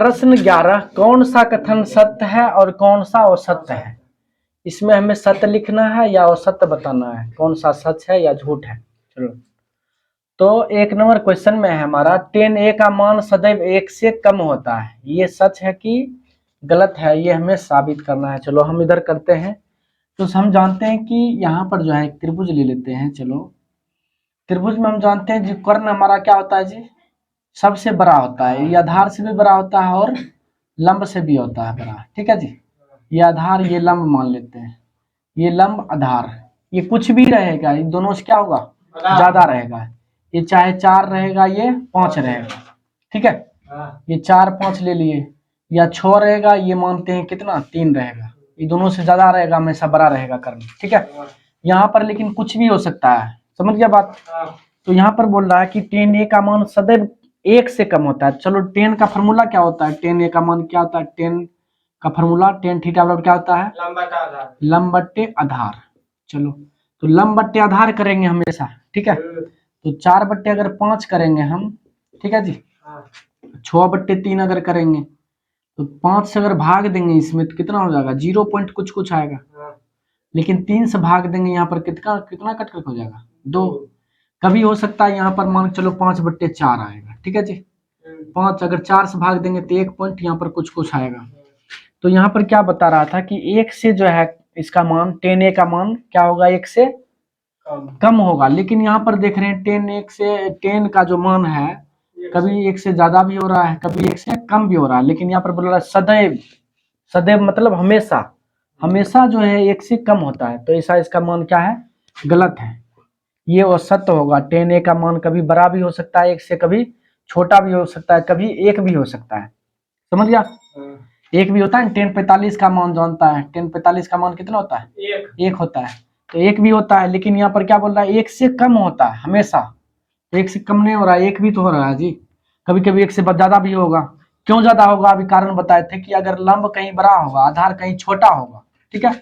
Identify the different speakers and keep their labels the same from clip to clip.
Speaker 1: प्रश्न 11, कौन सा कथन सत्य है और कौन सा असत्य है। इसमें हमें सत्य लिखना है या असत्य बताना है, कौन सा सच है या झूठ है। चलो, तो 1 नंबर क्वेश्चन में है हमारा 10a का मान सदैव 1 से कम होता है, ये सच है कि गलत है, ये हमें साबित करना है। चलो हम इधर करते हैं। तो हम जानते हैं कि यहाँ पर जो है एक त्रिभुज ले लेते हैं। चलो, त्रिभुज में हम जानते हैं जी कर्ण हमारा क्या होता है जी, सबसे बड़ा होता है। ये आधार से भी बड़ा होता है और लंब से भी होता है बड़ा, ठीक है जी। ये आधार, ये लंब मान लेते हैं, ये लंब आधार, ये कुछ भी रहेगा, इन दोनों से क्या होगा, ज्यादा रहेगा। ये चाहे 4 रहेगा, ये 5 रहेगा, ठीक है। ये 4 5 ले लिए, या 6 रहेगा, ये मानते हैं कितना 3 रहेगा। ये दोनों से ज्यादा रहेगा, हमेशा बड़ा रहेगा कर्ण, ठीक है। यहाँ पर लेकिन कुछ भी हो सकता है, समझ गया बात। तो यहाँ पर बोल रहा है कि 10a का मान सदैव 1 से कम होता है। चलो 10 का फॉर्मूला क्या होता है, 10a का मान क्या होता है, 10 का फॉर्मूला tan थीटा बराबर क्या होता है, लंब बट्टे आधार। चलो, तो लंब बट्टे आधार करेंगे हमेशा, ठीक है। तो 4 बट्टे अगर 5 करेंगे हम, ठीक है जी, 6 बट्टे 3 अगर करेंगे तो 5 से अगर भाग देंगे इसमें तो कितना हो जाएगा, 0 पॉइंट कुछ कुछ आएगा। लेकिन 3 से भाग देंगे यहाँ पर कितना कितना कट कर हो जाएगा, 2। कभी हो सकता है यहाँ पर मान चलो 5 बट्टे 4 आएगा, ठीक है जी। 5 अगर 4 से भाग देंगे तो 1 पॉइंट यहाँ पर कुछ कुछ आएगा। तो यहाँ पर क्या बता रहा था कि 1 से जो है इसका मान 10a का मान क्या होगा, 1 से कम होगा। लेकिन यहाँ पर देख रहे हैं 10 का जो मान है कभी 1 से ज्यादा भी हो रहा है, कभी 1 से कम भी हो रहा है। लेकिन यहाँ पर बोल रहा है सदैव, सदैव मतलब हमेशा, हमेशा जो है 1 से कम होता है। तो ऐसा इसका मान क्या है, गलत है, ये असत्य होगा। 10a का मान कभी बड़ा भी हो सकता है 1 से, कभी छोटा भी हो सकता है, कभी 1 भी हो सकता है, समझ गया। 1 भी होता है। 1045 का मान जानता है, 1045 का मान कितना होता है, 1 होता है। तो 1 भी होता है, लेकिन यहाँ पर क्या बोल रहा है 1 से कम होता है हमेशा। 1 से कम नहीं हो रहा है, 1 भी तो हो रहा है जी, कभी कभी 1 से ज्यादा भी होगा। क्यों ज्यादा होगा, अभी कारण बताए थे कि अगर लंब कहीं बड़ा होगा, आधार कहीं छोटा होगा, ठीक है।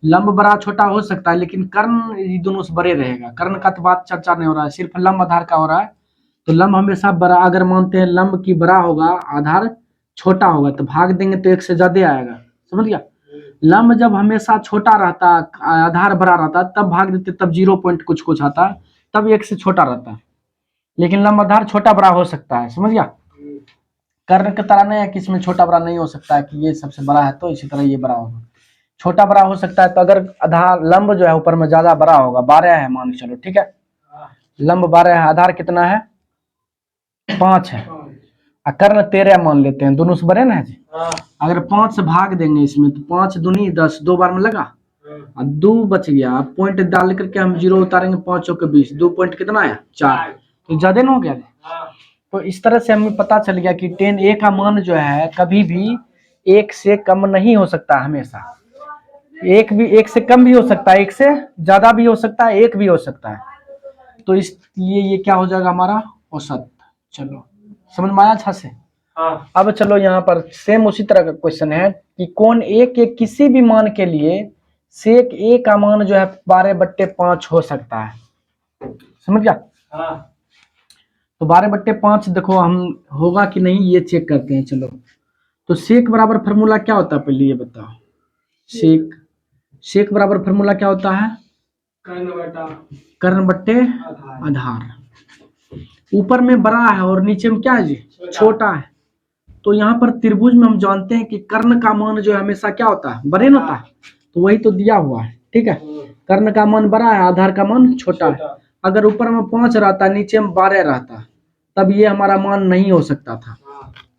Speaker 1: लंब बड़ा छोटा हो सकता है, लेकिन कर्ण ये दोनों से बड़े रहेगा। कर्ण का तो बात चर्चा नहीं हो रहा है, सिर्फ लंब आधार का हो रहा है। तो लंब हमेशा बड़ा, अगर मानते हैं लंब की बड़ा होगा, आधार छोटा होगा, तो भाग देंगे तो 1 से ज्यादा आएगा, समझ गया। लंब जब हमेशा छोटा रहता, आधार बड़ा रहता, तब भाग देते, तब 0 पॉइंट कुछ कुछ आता, तब 1 से छोटा रहता। लेकिन लंब आधार छोटा बड़ा हो सकता है, समझ गया। कर्ण की तरह नहीं है कि इसमें छोटा बड़ा नहीं हो सकता है कि ये सबसे बड़ा है तो इसी तरह ये बड़ा होगा, छोटा बड़ा हो सकता है। तो अगर आधार लंब जो है ऊपर में ज्यादा बड़ा होगा, 12 है मान चलो, ठीक है, लंब 12 है, आधार कितना है 5 है, कर्ण 13 मान लेते हैं, दोनों से बड़े ना है जी। अगर 5 से भाग देंगे इसमें तो 5 दूनी 10, 2 बार में लगा, 2 बच गया। पॉइंट डाल करके हम 0 उतारेंगे, 5 चौके 20, 2 पॉइंट कितना आया 4, तो ज्यादा ना हो गया। तो इस तरह से हमें पता चल गया कि 10a का मान जो है कभी भी 1 से कम नहीं हो सकता, हमेशा 1 से कम भी हो सकता है, 1 से ज्यादा भी हो सकता है, 1 भी हो सकता है। तो इसलिए ये क्या हो जाएगा हमारा औसत। चलो समझ में आया अच्छा से। अब चलो यहाँ पर सेम उसी तरह का क्वेश्चन है कि कोण a के किसी भी मान के लिए सेक a का मान जो है 12/5 हो सकता है, समझ गया। तो 12/5 देखो हम होगा कि नहीं ये चेक करते हैं। चलो, तो सेक बराबर फार्मूला क्या होता है पहले ये बताओ। सेक बराबर फार्मूला क्या होता है, कर्ण बट्टे आधार। ऊपर में बड़ा है और नीचे में क्या है जी, छोटा है। तो यहाँ पर त्रिभुज में हम जानते हैं कि कर्ण का मान जो है हमेशा क्या होता है, बड़े न होता है। तो वही तो दिया हुआ है, ठीक है। कर्ण का मान बड़ा है, आधार का मान छोटा है। अगर ऊपर में 5 रहता, नीचे में 12 रहता, तब ये हमारा मान नहीं हो सकता था,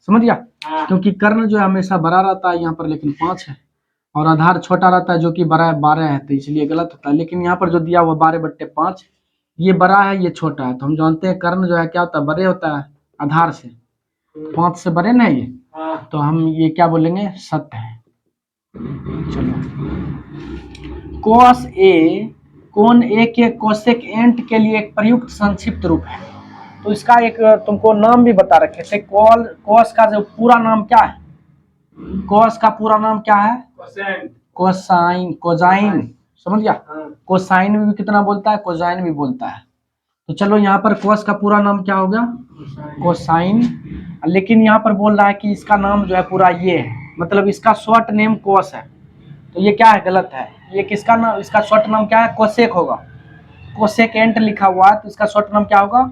Speaker 1: समझ गया। क्योंकि कर्ण जो है हमेशा बड़ा रहता है यहाँ पर, लेकिन 5 है, और आधार छोटा रहता है जो कि बड़ा 12 है, तो इसलिए गलत होता है। लेकिन यहाँ पर जो दिया हुआ 12/5, ये बड़ा है ये छोटा है, तो हम जानते हैं कर्ण जो है क्या होता है, बड़े होता है आधार से, 5 से बड़े ना ये। तो हम ये क्या बोलेंगे, सत्य है। चलो, cos a कोण a के कोसेक एंट के लिए एक प्रयुक्त संक्षिप्त रूप है। तो इसका एक तुमको नाम भी बता रखे थे, cos का जो पूरा नाम क्या है, cos का पूरा नाम क्या है, कोसाइन, कोजाइन, समझ गया। कोसाइन भी कितना बोलता है, कोजाइन भी बोलता है। तो चलो यहाँ पर cos का पूरा नाम क्या होगा, कोसाइन लेकिन यहाँ पर बोल रहा है कि इसका नाम जो है पूरा ये है, मतलब इसका शॉर्ट नेम कोस है, तो ये क्या है, गलत है। ये किसका नाम, इसका शॉर्ट नाम क्या है, कोसेक होगा। कोसेकेंट लिखा हुआ है तो इसका शॉर्ट नाम क्या होगा,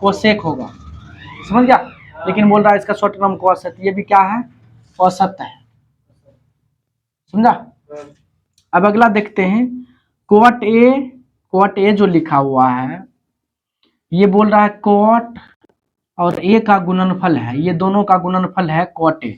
Speaker 1: कोसेक होगा, समझ गया। लेकिन बोल रहा है इसका शॉर्ट नाम कोस है, तो ये भी क्या है, औसत है, समझा। अब अगला देखते हैं, क्वॉट ए जो लिखा हुआ है, ये बोल रहा है क्वॉट और ए का गुणनफल है, ये दोनों का गुणनफल है क्वॉट ए,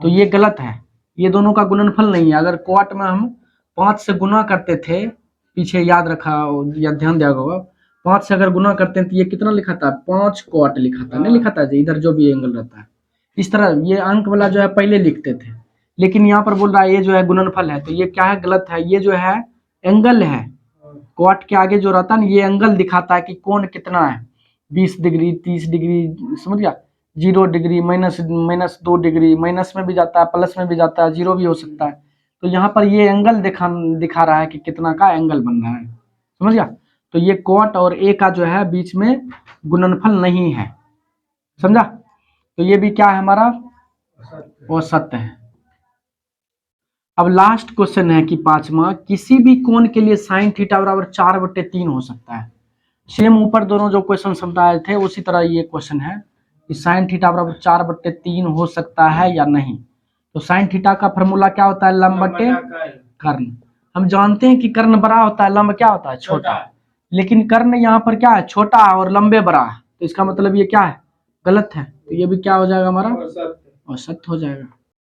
Speaker 1: तो ये गलत है, ये दोनों का गुणनफल नहीं है। अगर क्वॉट में हम 5 से गुना करते थे, पीछे याद रखा या ध्यान दिया होगा, 5 से अगर गुना करते हैं तो ये कितना लिखा था, 5 क्वॉट लिखा था, नहीं लिखा था जी, इधर जो भी एंगल रहता है इस तरह, ये अंक वाला जो है पहले लिखते थे। लेकिन यहाँ पर बोल रहा है ये जो है गुणनफल है, तो ये क्या है, गलत है। ये जो है एंगल है, क्वॉट के आगे जो रहता है ना, ये एंगल दिखाता है कि कोण कितना है, 20 डिग्री, 30 डिग्री, समझ गया। 0 डिग्री, -2 डिग्री, माइनस में भी जाता है, प्लस में भी जाता है, 0 भी हो सकता है। तो यहाँ पर ये एंगल दिखा रहा है कि कितना का एंगल बन रहा है, समझ गया। तो ये क्वॉट और ए का जो है बीच में गुणनफल नहीं है, समझा। तो ये भी क्या है हमारा, औसत है। अब लास्ट क्वेश्चन है कि 5वां, किसी भी कोण के लिए साइन थीटा बराबर 4/3 हो सकता है। सेम ऊपर दोनों जो क्वेश्चन समझाए थे उसी तरह ये क्वेश्चन है कि साइन थीटा बराबर 4/3 हो सकता है या नहीं। तो साइन थीटा का फॉर्मूला क्या होता है, लंब बटे कर्ण। हम जानते हैं कि कर्ण बड़ा होता है, लंब क्या होता है, छोटा। लेकिन कर्ण यहाँ पर क्या है, छोटा और लंबे बड़ा है, तो इसका मतलब ये क्या है, गलत है। तो ये भी क्या हो जाएगा हमारा, औसत हो जाएगा।